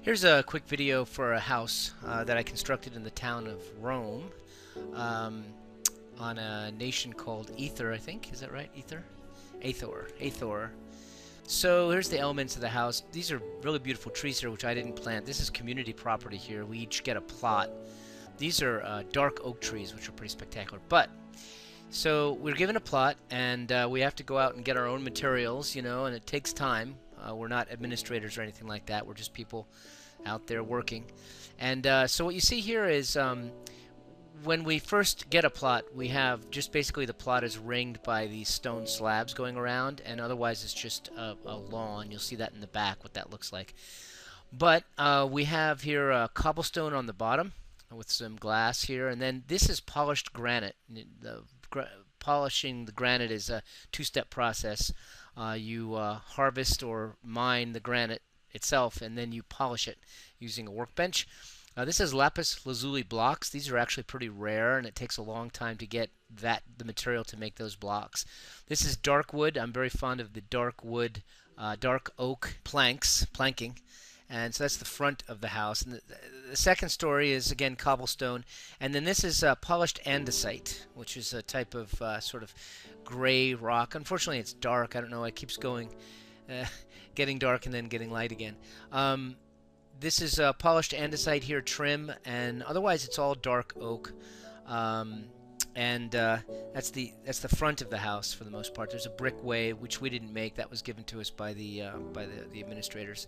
Here's a quick video for a house that I constructed in the town of Rome um, on a nation called Ether, I think. Is that right? Ether? Aethor. Aethor. So here's the elements of the house. These are really beautiful trees here, which I didn't plant. This is community property here. We each get a plot. These are dark oak trees, which are pretty spectacular. So we're given a plot, and we have to go out and get our own materials, and it takes time. We're not administrators or anything like that. We're just people out there working. And so what you see here is when we first get a plot, we have just basically the plot is ringed by these stone slabs going around, and otherwise it's just a lawn. You'll see that in the back, what that looks like. But we have here cobblestone on the bottom with some glass here, and then this is polished granite. Polishing the granite is a two-step process. You harvest or mine the granite itself, and then you polish it using a workbench. This is lapis lazuli blocks. These are actually pretty rare, and it takes a long time to get the material to make those blocks. This is dark wood. I'm very fond of the dark wood, dark oak planking. And so that's the front of the house. And the second story is, again, cobblestone. And then this is polished andesite, which is a type of sort of gray rock. Unfortunately, it's dark. I don't know. It keeps going, getting dark and then getting light again. This is polished andesite here, trim, and otherwise it's all dark oak. That's the front of the house for the most part. There's a brick way which we didn't make. That was given to us by the administrators.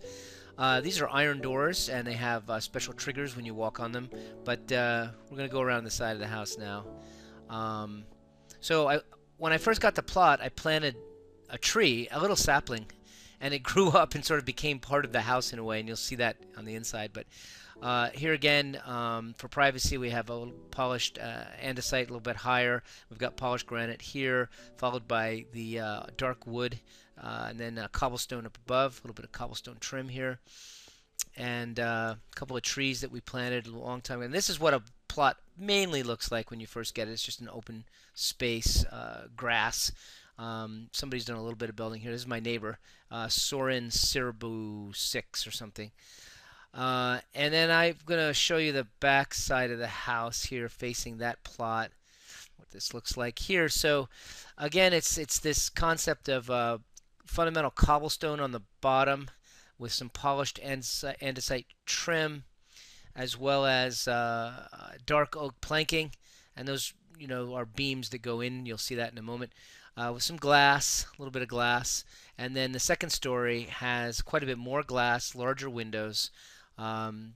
These are iron doors, and they have special triggers when you walk on them. But we're going to go around the side of the house now. When I first got the plot, I planted a tree, a little sapling, and it grew up and sort of became part of the house in a way, and you'll see that on the inside. But here again, for privacy, we have a little polished andesite, a little bit higher. We've got polished granite here, followed by the dark wood, and then cobblestone up above, a little bit of cobblestone trim here, and a couple of trees that we planted a long time ago. And this is what a plot mainly looks like when you first get it. It's just an open space, grass. Somebody's done a little bit of building here. This is my neighbor, Soren Siribu 6 or something. And then I'm going to show you the back side of the house here facing that plot, what this looks like here. So again, it's this concept of fundamental cobblestone on the bottom with some polished andesite trim, as well as dark oak planking, and those are beams that go in. You'll see that in a moment. With some glass, a little bit of glass, and then the second story has quite a bit more glass, larger windows, to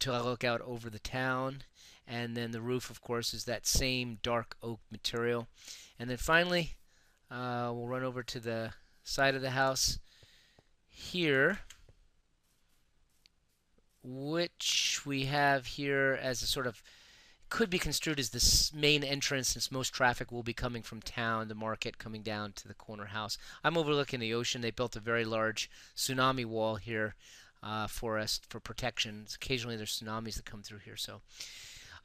look out over the town, and then the roof, of course, is that same dark oak material. And then finally, we'll run over to the side of the house here, which we have here as a sort of could be construed as the main entrance, since most traffic will be coming from town, the market, coming down to the corner house. I'm overlooking the ocean. They built a very large tsunami wall here for us for protection. Occasionally there's tsunamis that come through here. So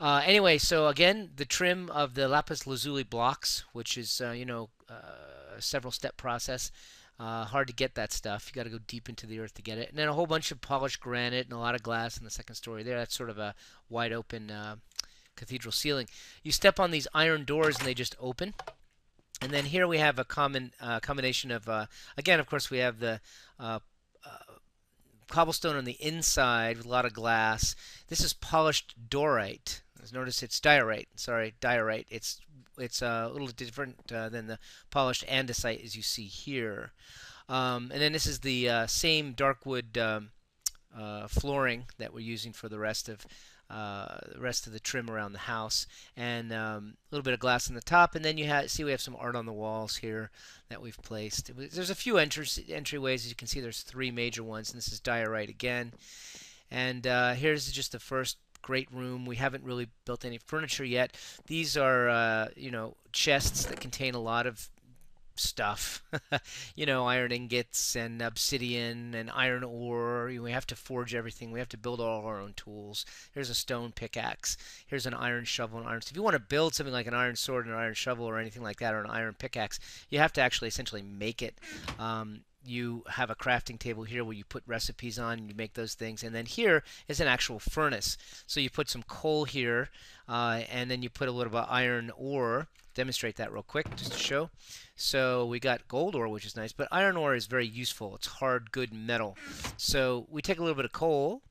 anyway, so again, the trim of the lapis lazuli blocks, which is a several step process. Hard to get that stuff. You got to go deep into the earth to get it. And then a whole bunch of polished granite and a lot of glass in the second story there. That's sort of a wide open cathedral ceiling. You step on these iron doors and they just open. And then here we have a combination of, again, of course, we have the cobblestone on the inside with a lot of glass. This is polished dorite. Notice it's diorite. Sorry, diorite. It's a little different than the polished andesite as you see here. And then this is the same dark wood flooring that we're using for the rest of the trim around the house, and a little bit of glass on the top. And then you see we have some art on the walls here that we've placed. There's a few entryways. As you can see, there's three major ones, and this is diorite again. And here's just the first great room. We haven't really built any furniture yet. These are chests that contain a lot of stuff, iron ingots and obsidian and iron ore. We have to forge everything. We have to build all our own tools. Here's a stone pickaxe. Here's an iron shovel and iron. So if you want to build something like an iron sword and an iron shovel or anything like that, or an iron pickaxe, you have to actually essentially make it. you have a crafting table here where you put recipes on and you make those things. And then here is an actual furnace. So you put some coal here, and then you put a little bit of iron ore. Demonstrate that real quick just to show. So we got gold ore, which is nice, but iron ore is very useful. It's hard, good metal. So we take a little bit of coal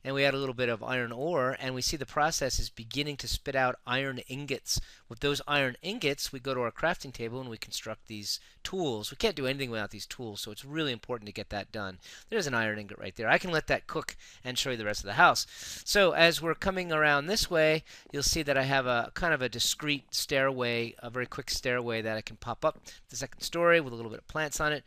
and we add a little bit of iron ore, and we see the process is beginning to spit out iron ingots. With those iron ingots, we go to our crafting table and we construct these tools. We can't do anything without these tools, so it's really important to get that done. There's an iron ingot right there. I can let that cook and show you the rest of the house. So as we're coming around this way, you'll see that I have a kind of a discrete stairway, a very quick stairway that I can pop up the second story with a little bit of plants on it.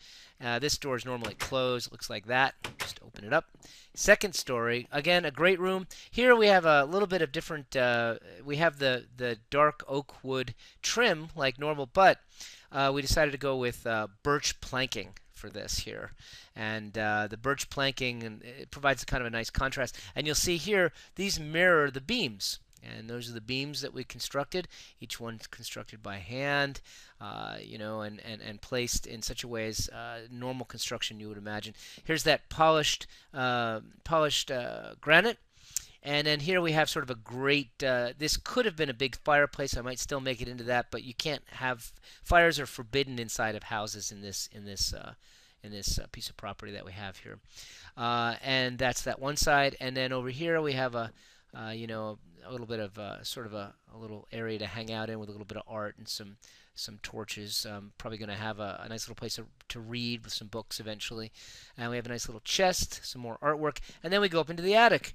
This door is normally closed. It looks like that. Just open it up. Second story, again, a great room. Here we have a little bit of different, we have the dark oak wood trim like normal, but we decided to go with birch planking for this here. And the birch planking, and it provides a kind of a nice contrast. And you'll see here, these mirror the beams. And those are the beams that we constructed. Each one's constructed by hand, you know, and placed in such a way as normal construction you would imagine. Here's that polished granite. And then here we have sort of a great, this could have been a big fireplace. I might still make it into that, but you can't have, fires are forbidden inside of houses in this piece of property that we have here. And that's that one side. And then over here we have a, you know, a little bit of sort of a little area to hang out in with a little bit of art and some torches. Probably going to have a nice little place to read with some books eventually. And we have a nice little chest, some more artwork, and then we go up into the attic.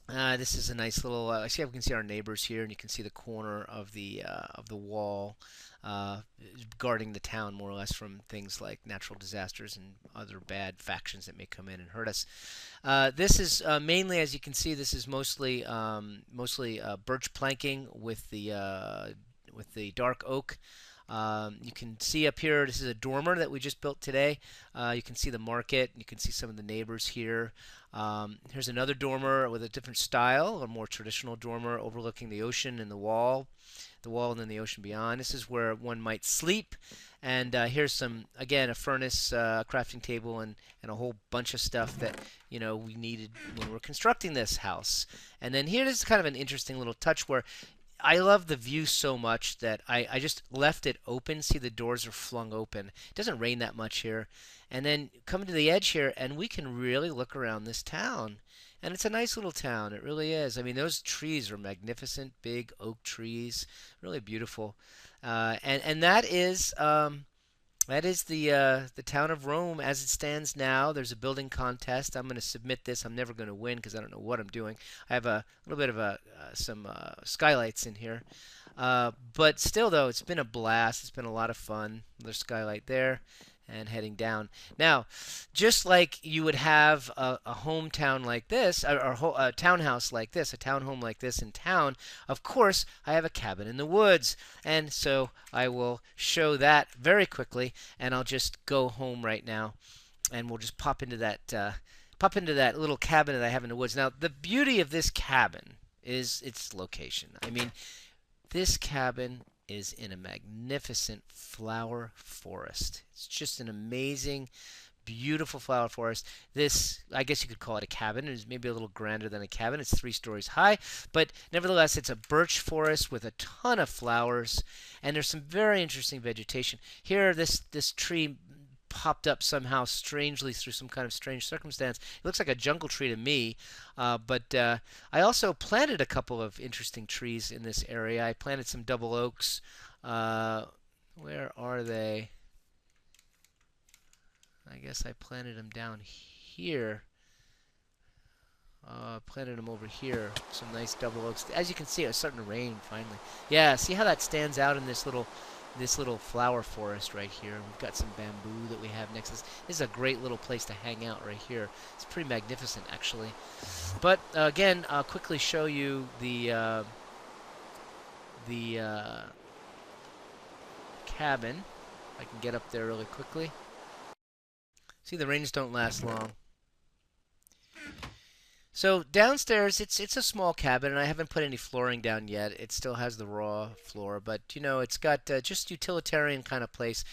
This is a nice little. See how we can see our neighbors here, and you can see the corner of the wall, guarding the town more or less from things like natural disasters and other bad factions that may come in and hurt us. This is mainly, as you can see, this is mostly birch planking with the dark oak. You can see up here, this is a dormer that we just built today. You can see the market. You can see some of the neighbors here. Here's another dormer with a different style, a more traditional dormer overlooking the ocean and the wall and then the ocean beyond. This is where one might sleep. And here's some, again, a furnace, crafting table, and a whole bunch of stuff that, you know, we needed when we're constructing this house. And then here is kind of an interesting little touch where I love the view so much that I just left it open. See, the doors are flung open. It doesn't rain that much here. And then come to the edge here, and we can really look around this town. And it's a nice little town. It really is. I mean, those trees are magnificent, big oak trees, really beautiful. And that is the town of Rome as it stands now. There's a building contest. I'm going to submit this. I'm never going to win because I don't know what I'm doing. I have a little bit of some skylights in here. But still, though, it's been a blast. It's been a lot of fun. There's skylight there. And heading down. Now, just like you would have a hometown like this, or a townhouse like this, a townhome like this in town, of course, I have a cabin in the woods. And so I will show that very quickly, and I'll just go home right now, and we'll just pop into that little cabin that I have in the woods. Now, the beauty of this cabin is its location. I mean, this cabin is in a magnificent flower forest. It's just an amazing, beautiful flower forest. This, I guess you could call it a cabin. It's maybe a little grander than a cabin. It's 3 stories high, but nevertheless, it's a birch forest with a ton of flowers, and there's some very interesting vegetation. Here, this tree popped up somehow strangely through some kind of strange circumstance. It looks like a jungle tree to me, but I also planted a couple of interesting trees in this area. I planted some double oaks. Where are they? I guess I planted them down here. Planted them over here. Some nice double oaks. As you can see, it's starting to rain finally. Yeah, see how that stands out in this little flower forest right here. We've got some bamboo that we have next to this. This is a great little place to hang out right here. It's pretty magnificent, actually. But again, I'll quickly show you the cabin. I can get up there really quickly. See, the rains don't last long. So downstairs, it's a small cabin, and I haven't put any flooring down yet. It still has the raw floor, but it's got just utilitarian kind of place.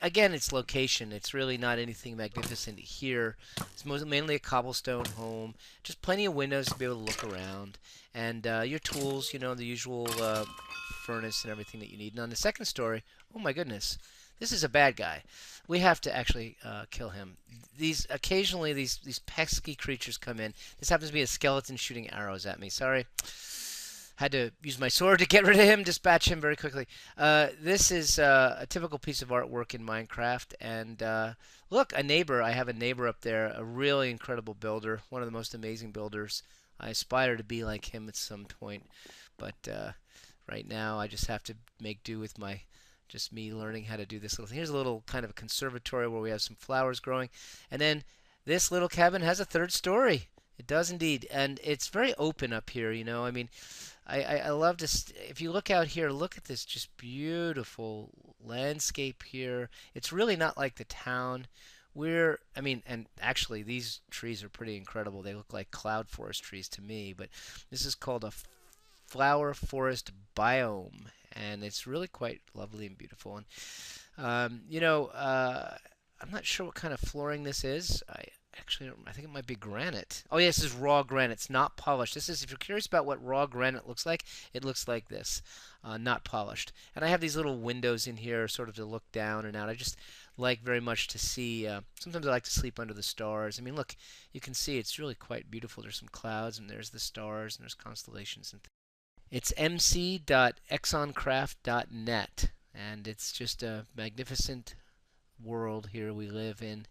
Again, its location. It's really not anything magnificent here. It's mainly a cobblestone home. Just plenty of windows to be able to look around, and your tools. The usual furnace and everything that you need. And on the second story, oh my goodness, this is a bad guy. We have to actually kill him. Occasionally these pesky creatures come in. This happens to be a skeleton shooting arrows at me. Sorry, had to use my sword to get rid of him. Dispatch him very quickly. This is a typical piece of artwork in Minecraft. And look, a neighbor. I have a neighbor up there, a really incredible builder, one of the most amazing builders. I aspire to be like him at some point, but right now I just have to make do with my just me learning how to do this little thing. Here's a little kind of a conservatory where we have some flowers growing. And then this little cabin has a third story. It does indeed. And it's very open up here, I mean, I love to, if you look out here, look at this just beautiful landscape here. It's really not like the town. I mean, and actually these trees are pretty incredible. They look like cloud forest trees to me, but this is called a flower forest biome, and it's really quite lovely and beautiful. And I'm not sure what kind of flooring this is. I think it might be granite. Oh, yes, this is raw granite. It's not polished. This is, if you're curious about what raw granite looks like, it looks like this, not polished. And I have these little windows in here, sort of to look down and out. I just like very much to see. Sometimes I like to sleep under the stars. I mean, look, you can see it's really quite beautiful. There's some clouds, and there's the stars, and there's constellations and things. It's mc.exoncraft.net, and it's just a magnificent world here we live in.